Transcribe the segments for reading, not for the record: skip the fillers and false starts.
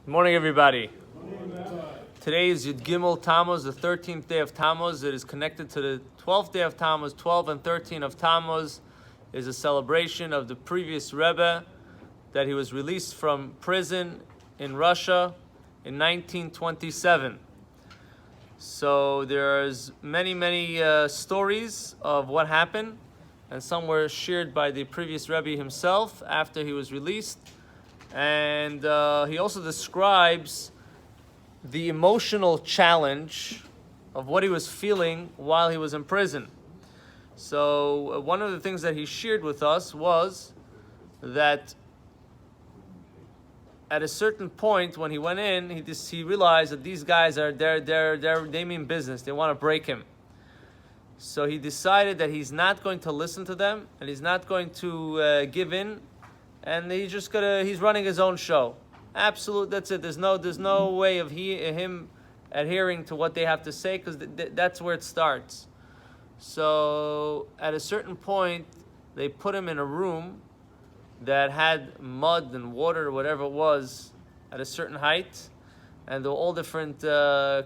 Good morning, everybody. Today is Yud Gimel Tamuz, the 13th day of Tamuz. It is connected to the 12th day of Tamuz. 12 and 13 of Tamuz is a celebration of the previous Rebbe that he was released from prison in Russia in 1927. So there's many stories of what happened, and some were shared by the previous Rebbe himself after he was released. And he also describes the emotional challenge of what he was feeling while he was in prison. So one of the things that he shared with us was that at a certain point when he went in, he realized that these guys they mean business. They want to break him. So he decided that he's not going to listen to them and he's not going to give in. And he's running his own show. Absolute, that's it. There's no way of him adhering to what they have to say, because that's where it starts. So at a certain point, they put him in a room that had mud and water or whatever it was at a certain height. And there were all different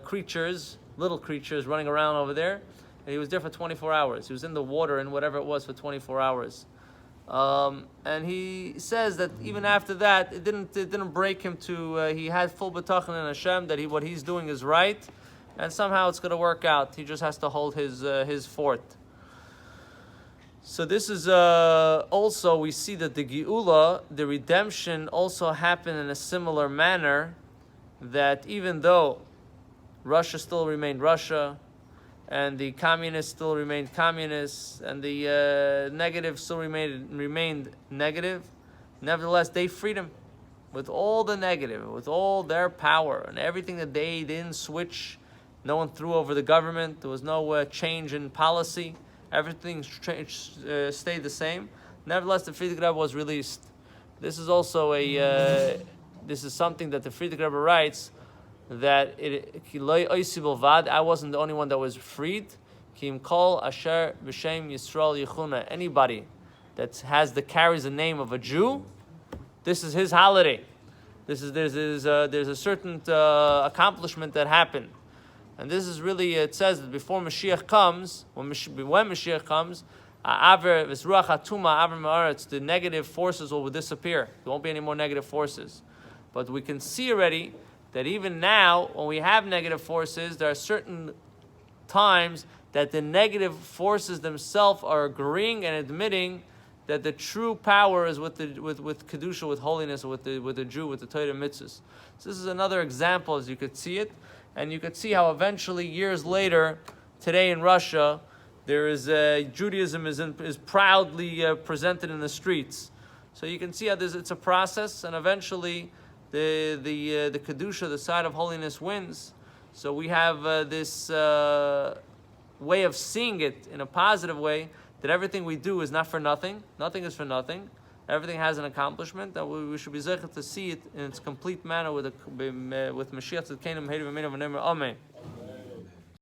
creatures, little creatures running around over there. And he was there for 24 hours. He was in the water and whatever it was for 24 hours. And he says that even after that, it didn't break him to. He had full bitachon in Hashem that what he's doing is right, and somehow it's going to work out. He just has to hold his fort. So this is also, we see that the Geula, the redemption, also happened in a similar manner. That even though Russia still remained Russia, and the communists still remained communists, and the negative still remained negative, nevertheless, they freed him with all the negative, with all their power, and everything that they didn't switch. No one threw over the government. There was no change in policy. Everything stayed the same. Nevertheless, the Frierdiker Rebbe was released. This is also this is something that the Frierdiker Rebbe writes, that I wasn't the only one that was freed. Anybody that carries the name of a Jew, this is his holiday. There's a certain accomplishment that happened, and this is really, it says that before Mashiach comes, when Mashiach comes, the negative forces will disappear. There won't be any more negative forces. But we can see already that even now, when we have negative forces, there are certain times that the negative forces themselves are agreeing and admitting that the true power is with kedusha, with holiness, with the Jew, with the Torah mitzvahs. So this is another example, as you could see it, and you could see how eventually, years later, today in Russia, there is Judaism is proudly presented in the streets. So you can see how it's a process, and eventually the kedusha, the side of holiness, wins. So we have this way of seeing it in a positive way, that everything we do is not for nothing. Nothing is for nothing. Everything has an accomplishment. That we should be zeichet to see it in its complete manner with Mashiach Tzidkeinu Meheru V'Meinu V'Nemer. Amen.